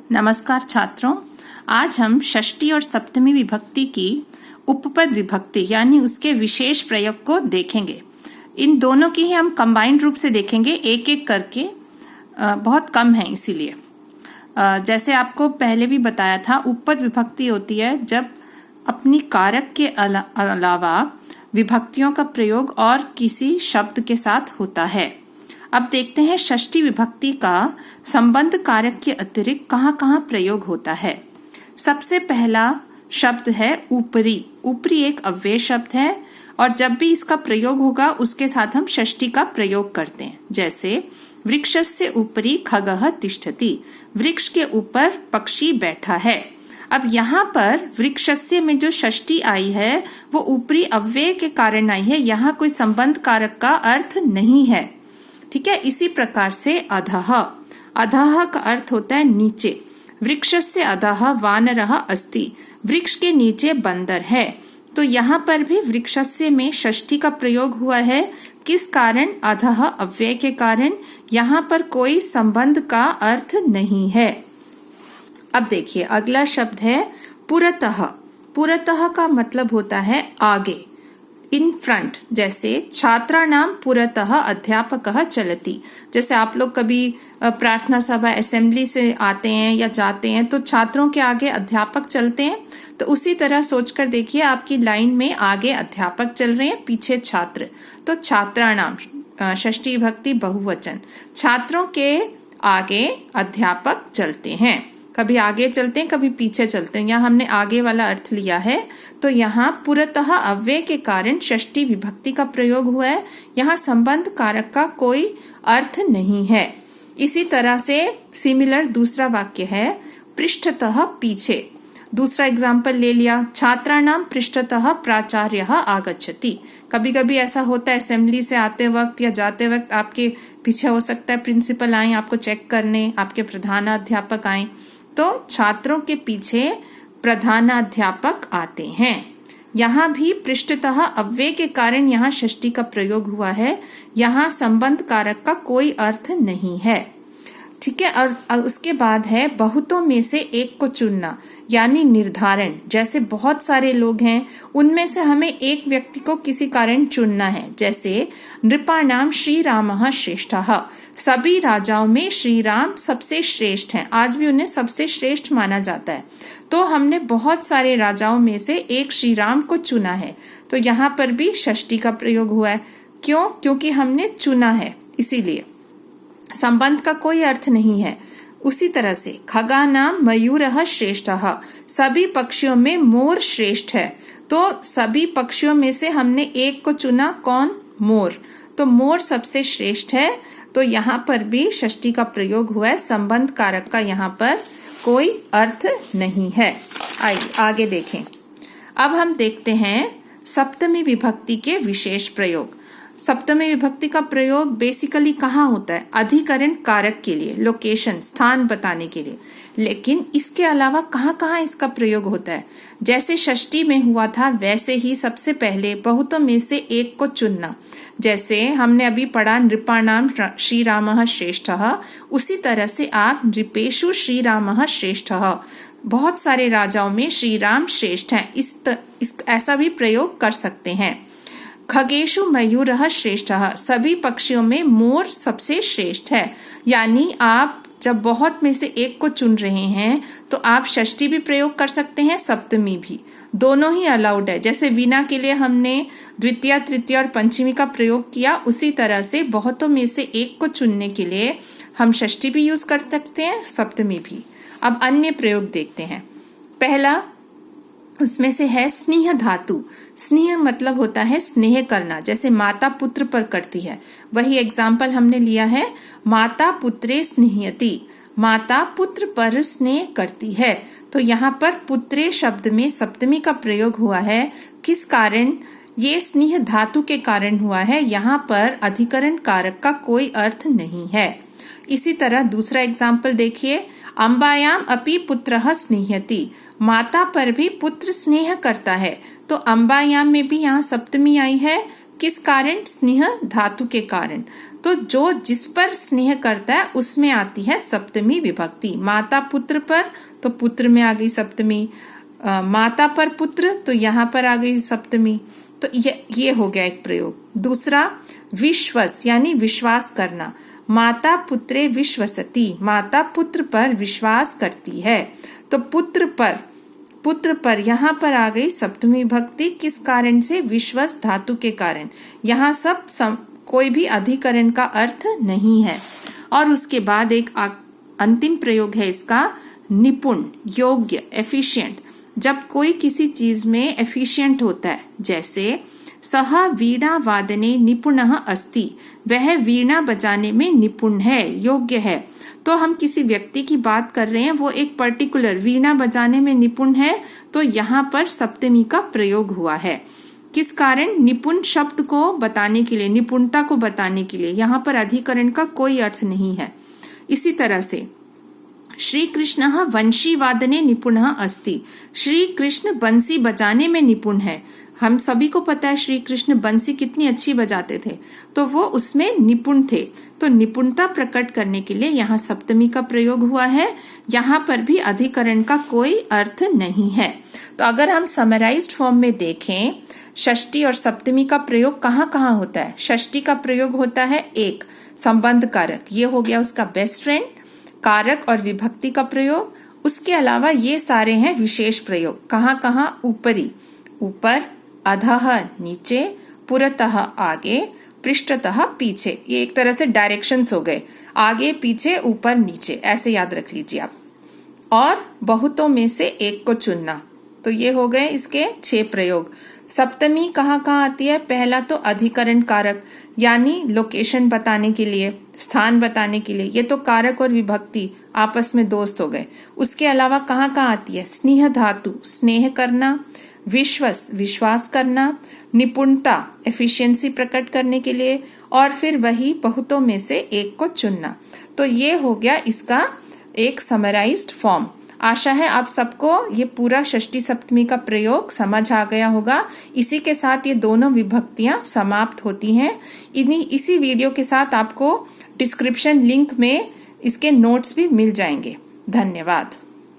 नमस्कार छात्रों, आज हम षष्ठी और सप्तमी विभक्ति की उपपद विभक्ति यानी उसके विशेष प्रयोग को देखेंगे। इन दोनों की ही हम कंबाइंड रूप से देखेंगे, एक एक करके। बहुत कम है इसीलिए। जैसे आपको पहले भी बताया था, उपपद विभक्ति होती है जब अपनी कारक के अलावा विभक्तियों का प्रयोग और किसी शब्द के साथ होता है। अब देखते हैं षष्ठी विभक्ति का संबंध कारक के अतिरिक्त कहाँ कहाँ प्रयोग होता है। सबसे पहला शब्द है ऊपरी। ऊपरी एक अव्यय शब्द है और जब भी इसका प्रयोग होगा उसके साथ हम षष्ठी का प्रयोग करते हैं। जैसे वृक्षस्य ऊपरी खगः तिष्ठति, वृक्ष के ऊपर पक्षी बैठा है। अब यहाँ पर वृक्षस्य में जो षष्ठी आई है वो ऊपरी अव्यय के कारण आई है, यहाँ कोई संबंध कारक का अर्थ नहीं है। ठीक है। इसी प्रकार से अधः, अधः का अर्थ होता है नीचे। वृक्षस्य अधः वानरः अस्ति, वृक्ष के नीचे बंदर है। तो यहाँ पर भी वृक्षस्य में षष्ठी का प्रयोग हुआ है। किस कारण? अधः अव्यय के कारण। यहाँ पर कोई संबंध का अर्थ नहीं है। अब देखिए अगला शब्द है पुरतः। पुरतः का मतलब होता है आगे, इन फ्रंट। जैसे छात्राणाम पुरतः अध्यापकः चलति। जैसे आप लोग कभी प्रार्थना सभा असेंबली से आते हैं या जाते हैं तो छात्रों के आगे अध्यापक चलते हैं, तो उसी तरह सोचकर देखिए आपकी लाइन में आगे अध्यापक चल रहे हैं, पीछे छात्र। तो छात्राणाम षष्ठी विभक्ति बहुवचन, छात्रों के आगे अध्यापक चलते हैं। कभी आगे चलते हैं, कभी पीछे चलते हैं। यहाँ हमने आगे वाला अर्थ लिया है। तो यहाँ पुरतः अव्यय के कारण षष्ठी विभक्ति का प्रयोग हुआ है। यहाँ संबंध कारक का कोई अर्थ नहीं है। इसी तरह से सिमिलर दूसरा वाक्य है पृष्ठतः पीछे। दूसरा एग्जाम्पल ले लिया, छात्राणाम पृष्ठतः प्राचार्यः आगच्छति। कभी कभी ऐसा होता है असेंबली से आते वक्त या जाते वक्त आपके पीछे हो सकता है प्रिंसिपल आए आपको चेक करने, आपके प्रधानाध्यापक आए, तो छात्रों के पीछे प्रधानाध्यापक आते हैं। यहाँ भी पृष्ठतः अव्यय के कारण यहाँ षष्ठी का प्रयोग हुआ है। यहाँ संबंध कारक का कोई अर्थ नहीं है। ठीक है। और उसके बाद है बहुतों में से एक को चुनना यानी निर्धारण। जैसे बहुत सारे लोग हैं, उनमें से हमें एक व्यक्ति को किसी कारण चुनना है। जैसे नृपाणाम श्री रामः श्रेष्ठः, सभी राजाओं में श्री राम सबसे श्रेष्ठ हैं। आज भी उन्हें सबसे श्रेष्ठ माना जाता है। तो हमने बहुत सारे राजाओं में से एक श्री राम को चुना है। तो यहाँ पर भी षष्ठी का प्रयोग हुआ है। क्यों? क्योंकि हमने चुना है, इसीलिए संबंध का कोई अर्थ नहीं है। उसी तरह से खगानाम मयूरः श्रेष्ठः, सभी पक्षियों में मोर श्रेष्ठ है। तो सभी पक्षियों में से हमने एक को चुना, कौन? मोर। तो मोर सबसे श्रेष्ठ है। तो यहाँ पर भी षष्ठी का प्रयोग हुआ है। संबंध कारक का यहाँ पर कोई अर्थ नहीं है। आइए आगे देखें। अब हम देखते हैं सप्तमी विभक्ति के विशेष प्रयोग। सप्तमी विभक्ति का प्रयोग बेसिकली कहाँ होता है? अधिकरण कारक के लिए, लोकेशन, स्थान बताने के लिए। लेकिन इसके अलावा कहाँ कहाँ इसका प्रयोग होता है? जैसे षष्ठी में हुआ था वैसे ही सबसे पहले बहुतों में से एक को चुनना। जैसे हमने अभी पढ़ा नृपाणाम श्री रामः श्रेष्ठः, उसी तरह से आप नृपेषु श्री रामः श्रेष्ठः, बहुत सारे राजाओं में श्री राम श्रेष्ठ हैं। ऐसा भी प्रयोग कर सकते हैं। खगेशु मयूरः श्रेष्ठः, सभी पक्षियों में मोर सबसे श्रेष्ठ है। यानी आप जब बहुत में से एक को चुन रहे हैं तो आप षष्ठी भी प्रयोग कर सकते हैं, सप्तमी भी, दोनों ही अलाउड है। जैसे वीणा के लिए हमने द्वितीया, तृतीया और पंचमी का प्रयोग किया, उसी तरह से बहुतों में से एक को चुनने के लिए हम षष्ठी भी यूज कर सकते हैं, सप्तमी भी। अब अन्य प्रयोग देखते हैं। पहला उसमें से है स्नेह धातु। स्नेह मतलब होता है स्नेह करना, जैसे माता पुत्र पर करती है। वही एग्जाम्पल हमने लिया है, माता पुत्रे स्नेहयति, माता पुत्र पर स्नेह करती है। तो यहाँ पर पुत्रे शब्द में सप्तमी का प्रयोग हुआ है। किस कारण? ये स्नेह धातु के कारण हुआ है। यहाँ पर अधिकरण कारक का कोई अर्थ नहीं है। इसी तरह दूसरा एग्जाम्पल देखिए, अम्बायाम अपि पुत्रः स्नेहयति, माता पर भी पुत्र स्नेह करता है। तो अम्बायाम में भी यहाँ सप्तमी आई है। किस कारण? स्नेह धातु के कारण। तो जो जिस पर स्नेह करता है उसमें आती है सप्तमी विभक्ति। माता पुत्र पर, तो पुत्र में आ गई सप्तमी। माता पर पुत्र, तो यहाँ पर आ गई सप्तमी। तो ये हो गया एक प्रयोग। दूसरा, विश्वस यानी विश्वास करना। माता पुत्रे विश्वसति, माता पुत्र पर विश्वास करती है। तो पुत्र पर यहाँ पर आ गई सप्तमी विभक्ति। किस कारण से? विश्वस धातु के कारण। यहाँ कोई भी अधिकरण का अर्थ नहीं है। और उसके बाद एक अंतिम प्रयोग है इसका, निपुण, योग्य, एफिशिएंट। जब कोई किसी चीज में एफिशिएंट होता है, जैसे सह वीणा वादने निपुणः अस्ति, वह वीणा बजाने में निपुण है, योग्य है। तो हम किसी व्यक्ति की बात कर रहे हैं, वो एक पर्टिकुलर वीणा बजाने में निपुण है, तो यहाँ पर सप्तमी का प्रयोग हुआ है। किस कारण? निपुण शब्द को बताने के लिए, निपुणता को बताने के लिए। यहाँ पर अधिकरण का कोई अर्थ नहीं है। इसी तरह से श्री कृष्ण वंशी वादने निपुणः अस्ति, श्री कृष्ण बंसी बजाने में निपुण है। हम सभी को पता है श्री कृष्ण बंसी कितनी अच्छी बजाते थे, तो वो उसमें निपुण थे। तो निपुणता प्रकट करने के लिए यहाँ सप्तमी का प्रयोग हुआ है। यहाँ पर भी अधिकरण का कोई अर्थ नहीं है। तो अगर हम समराइज्ड फॉर्म में देखें, षष्ठी और सप्तमी का प्रयोग कहाँ कहाँ होता है? षष्ठी का प्रयोग होता है एक, संबंध कारक, ये हो गया उसका बेस्ट फ्रेंड। कारक और विभक्ति का प्रयोग, उसके अलावा ये सारे हैं विशेष प्रयोग। कहाँ कहाँ? ऊपरी, ऊपर, अधः नीचे, पुरतः आगे, पृष्ठतः पीछे। ये एक तरह से डायरेक्शंस हो गए, आगे पीछे ऊपर नीचे, ऐसे याद रख लीजिए आप। और बहुतों में से एक को चुनना। तो ये हो गए इसके 6 प्रयोग। सप्तमी कहाँ कहाँ आती है? पहला तो अधिकरण कारक, यानी लोकेशन बताने के लिए, स्थान बताने के लिए। ये तो कारक और विभक्ति आपस में दोस्त हो गए। उसके अलावा कहाँ कहाँ आती है? स्नेह धातु, स्नेह करना, विश्वस, विश्वास करना, निपुणता, एफिशिएंसी प्रकट करने के लिए, और फिर वही बहुतों में से एक को चुनना। तो ये हो गया इसका एक समराइज्ड फॉर्म। आशा है आप सबको ये पूरा षष्ठी सप्तमी का प्रयोग समझ आ गया होगा। इसी के साथ ये दोनों विभक्तियां समाप्त होती हैं। इसी वीडियो के साथ आपको डिस्क्रिप्शन लिंक में इसके नोट्स भी मिल जाएंगे। धन्यवाद।